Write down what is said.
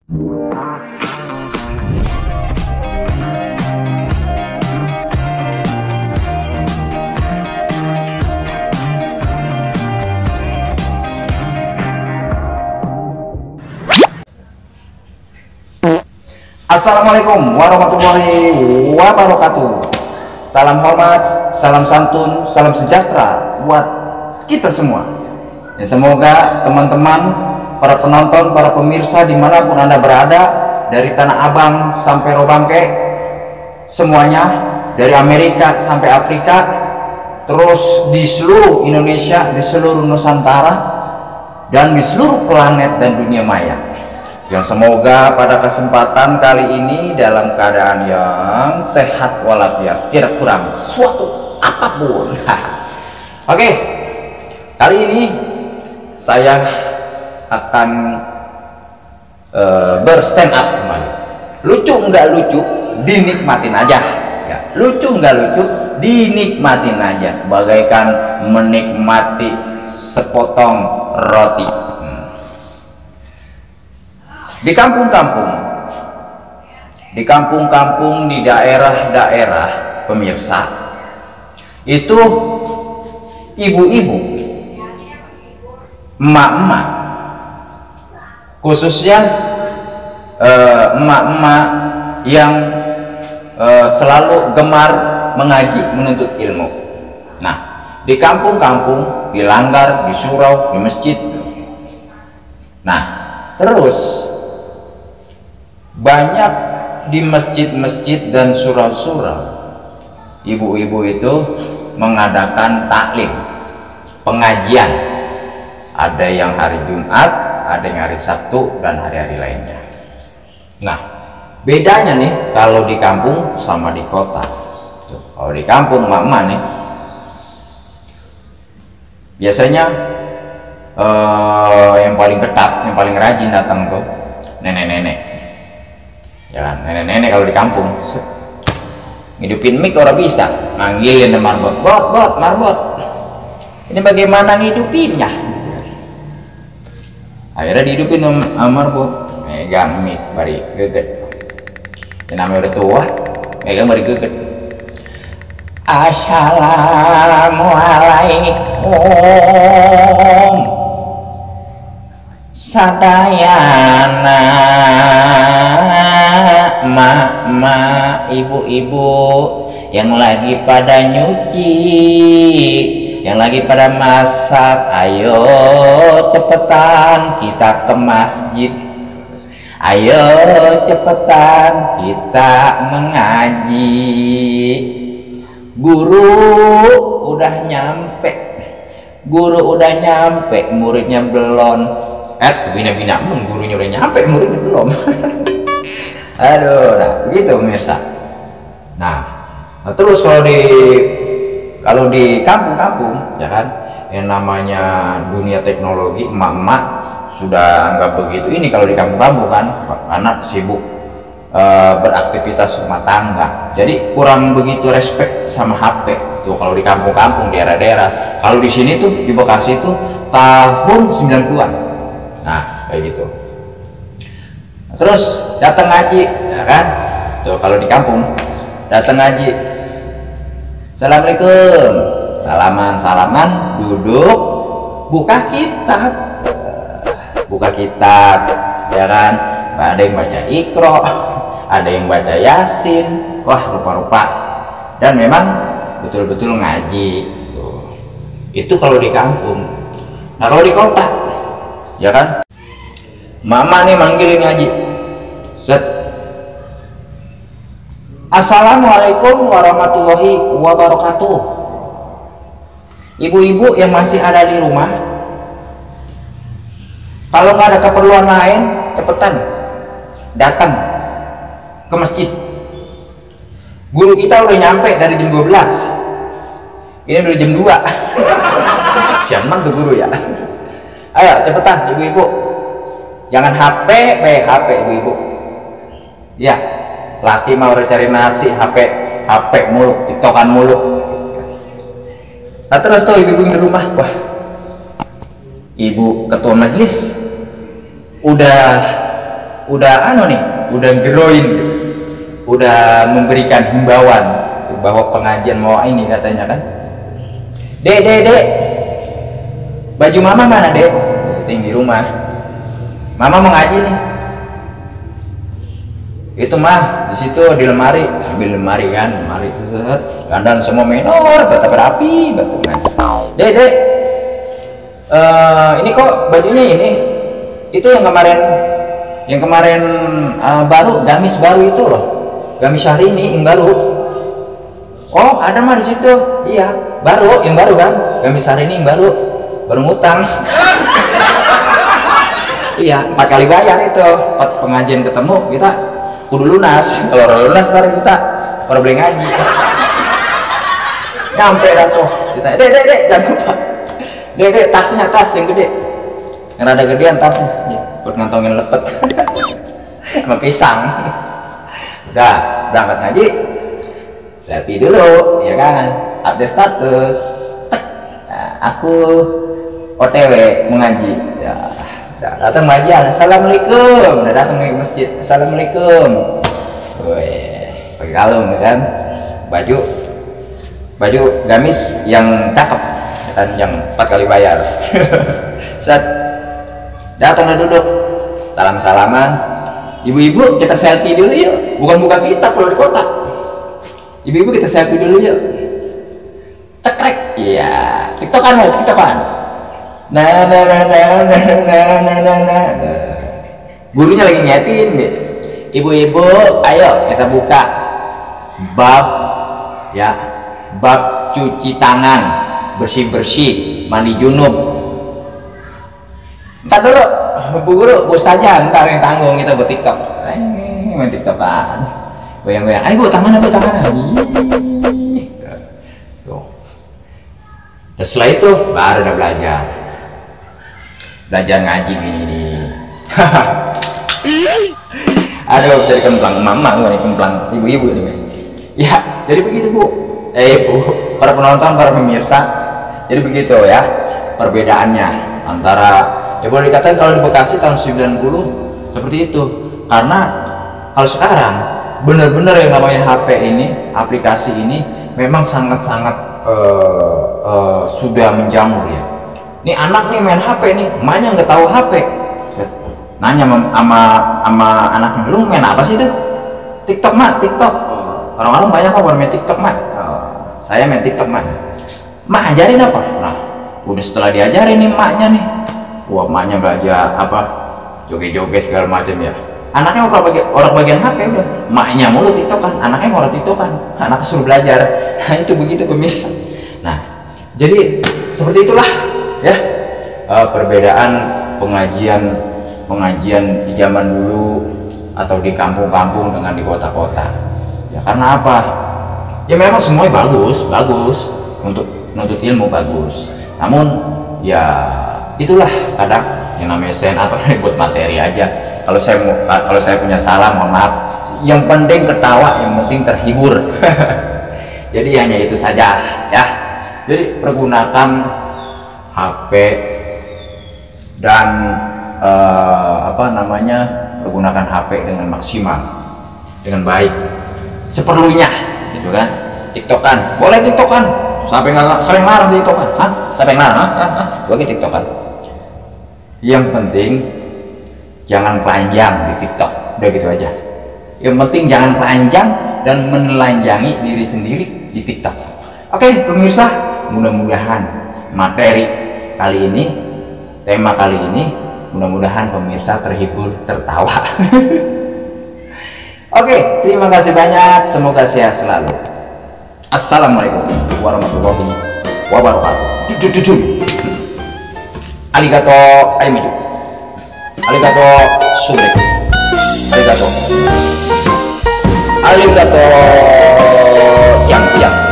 Assalamualaikum warahmatullahi wabarakatuh. Salam hormat, salam santun, salam sejahtera buat kita semua. Ya, semoga teman-teman, para penonton, para pemirsa dimanapun Anda berada, dari Tanah Abang sampai Robangke, semuanya, dari Amerika sampai Afrika, terus di seluruh Indonesia, di seluruh Nusantara, dan di seluruh planet dan dunia maya. Yang semoga pada kesempatan kali ini dalam keadaan yang sehat walafiat, tidak kurang suatu apapun. Oke, kali ini saya akan berstand up kembali. Lucu nggak lucu, dinikmatin aja. Ya, lucu nggak lucu, dinikmatin aja. Bagaikan menikmati sepotong roti. Di kampung-kampung, di daerah-daerah pemirsa, itu ibu-ibu, emak-emak, khususnya emak-emak yang selalu gemar mengaji, menuntut ilmu. Nah, di kampung-kampung, di langgar, di surau, di masjid. Nah, terus banyak di masjid-masjid dan surau-surau, ibu-ibu itu mengadakan taklim, pengajian. Ada yang hari Jumat, ada yang hari Sabtu, dan hari-hari lainnya. Nah, bedanya nih kalau di kampung sama di kota. Kalau di kampung emak-emak nih, biasanya yang paling ketat, yang paling rajin datang tuh nenek-nenek. Ya kan, nenek-nenek kalau di kampung ngidupin mic orang bisa, manggilin marbot, bot, marbot. Ini bagaimana ngidupinnya? Akhirnya dihidupin sama marbot, megang mic, bari geget. Yang namanya udah tua, megang bari geget. Assalamualaikum sadayana, mak-mak, ibu-ibu yang lagi pada nyuci, yang lagi pada masak, ayo cepetan kita ke masjid, ayo cepetan kita mengaji. Guru udah nyampe, muridnya belum. Bina-bina, gurunya udah nyampe, muridnya belum. Aduh, nah begitu pemirsa. Nah, terus kalau di kampung-kampung, ya kan, yang namanya dunia teknologi, emak-emak sudah nggak begitu ini kalau di kampung-kampung kan, anak sibuk beraktivitas rumah tangga, jadi kurang begitu respect sama HP tuh kalau di kampung-kampung, daerah-daerah. Kalau di sini tuh di Bekasi tuh tahun 90-an, nah kayak gitu. Terus datang ngaji, ya kan? Tuh kalau di kampung datang ngaji, assalamualaikum, salaman, duduk, buka kitab, ya kan? Ada yang baca Iqra, ada yang baca Yasin, wah rupa-rupa. Dan memang betul-betul ngaji. Tuh. Itu kalau di kampung. Nah kalau di kota, ya kan? Mama nih manggilin ngaji. Set. Assalamualaikum warahmatullahi wabarakatuh. Ibu-ibu yang masih ada di rumah, kalau nggak ada keperluan lain, cepetan datang ke masjid. Guru kita udah nyampe dari jam 12. Ini udah jam 2. Siaman tuh guru ya. Ayo cepetan ibu-ibu. Jangan HP ibu-ibu. Ya, laki mau cari nasi, HP mulu, tiktokan mulu. Nah terus tuh ibu-ibu di rumah, wah, ibu ketua majelis udah udah geroin gitu. Udah memberikan himbauan bahwa pengajian mau ini katanya kan. Dek, baju mama mana dek? Itu yang di rumah. Mama mau ngaji nih. Itu mah di situ di lemari, ambil lemari kan, lemari set, dandan semua menor, bata berapi, batu kan. Dek, ini kok bajunya ini? Itu yang kemarin baru, gamis baru itu loh, gamis Syahrini yang baru. Oh ada mah di situ, iya, yang baru kan, gamis Syahrini yang baru ngutang. Iya, 4 kali bayar itu, 4 pengajian ketemu kita kudu lunas. Kalau lunas ntar kita baru boleh ngaji. Nyampe dah tuh kita, dek jangan lupa dek tasnya, tas yang gede, yang rada gedean tasnya ya, buat ngantongin lepet sama pisang. Udah berangkat ngaji, selfie dulu ya kan, update status. Nah, aku OTW mengaji ya. Datang pengajian, assalamualaikum. Udah datang ke masjid, assalamualaikum. Wih, pakai kalung kan, baju gamis yang cakep dan yang 4 kali bayar. Set, datang dan duduk, salam-salaman. Ibu-ibu kita selfie dulu yuk, bukan buka kita kalau di kota. Ibu-ibu kita selfie dulu yuk. Cekrek, iya, tiktokan. Nah. Gurunya lagi ngetin gitu. Ibu-ibu, ayo kita buka bab cuci tangan, bersih-bersih, mandi junub. Entar dulu, Bu Guru, Bu Ustazah, entar yang tanggung kita buat TikTok. Main TikTokan. Goyang-goyang. Ayo Bu, tangan. Tuh. Terus setelah itu baru udah belajar ngaji gini. Aduh, dari kemplang mama gue nih, kemplang ibu-ibu nih. Ya, jadi begitu Bu. Bu, para penonton, para pemirsa. Jadi begitu ya perbedaannya antara, ya boleh dikatakan kalau di Bekasi tahun 90 seperti itu. Karena kalau sekarang benar-benar yang namanya HP ini, aplikasi ini memang sangat-sangat sudah menjamur ya. Ini anak nih main HP nih, emaknya nggak tahu HP. Nanya sama anaknya, lu main apa sih tuh? TikTok mak, TikTok. Orang-orang banyak kok main TikTok mak. Saya main TikTok mak. Mak ajarin apa? Nah, udah setelah diajarin nih maknya nih, wah maknya belajar apa? Joget-joget segala macam ya. Anaknya orang bagian HP udah, maknya mulu TikTokan, anaknya mau TikTokan, anaknya suruh belajar. Nah itu begitu pemirsa. Nah, jadi seperti itulah ya perbedaan pengajian di zaman dulu atau di kampung-kampung dengan di kota-kota. Ya karena apa? Ya memang semuanya bagus untuk menuntut ilmu bagus. Namun ya itulah kadang yang namanya SNA atau buat materi aja. Kalau saya punya salah, mohon maaf. Yang penting ketawa, yang penting terhibur. Jadi hanya itu saja ya. Jadi pergunakan HP dan pergunakan HP dengan maksimal, dengan baik, seperlunya, gitu kan. TikTokan, boleh TikTokan. Siapa yang larang TikTokan? Siapa yang larang? Gue TikTokan. Yang penting jangan telanjang di TikTok, udah gitu aja. Yang penting jangan telanjang dan menelanjangi diri sendiri di TikTok. Oke, pemirsa, mudah-mudahan materi kali ini, tema kali ini, mudah-mudahan pemirsa terhibur, tertawa. Oke, terima kasih banyak, semoga sehat selalu. Assalamualaikum warahmatullahi wabarakatuh. Arigato aimaju. Arigato subre. Arigato jang.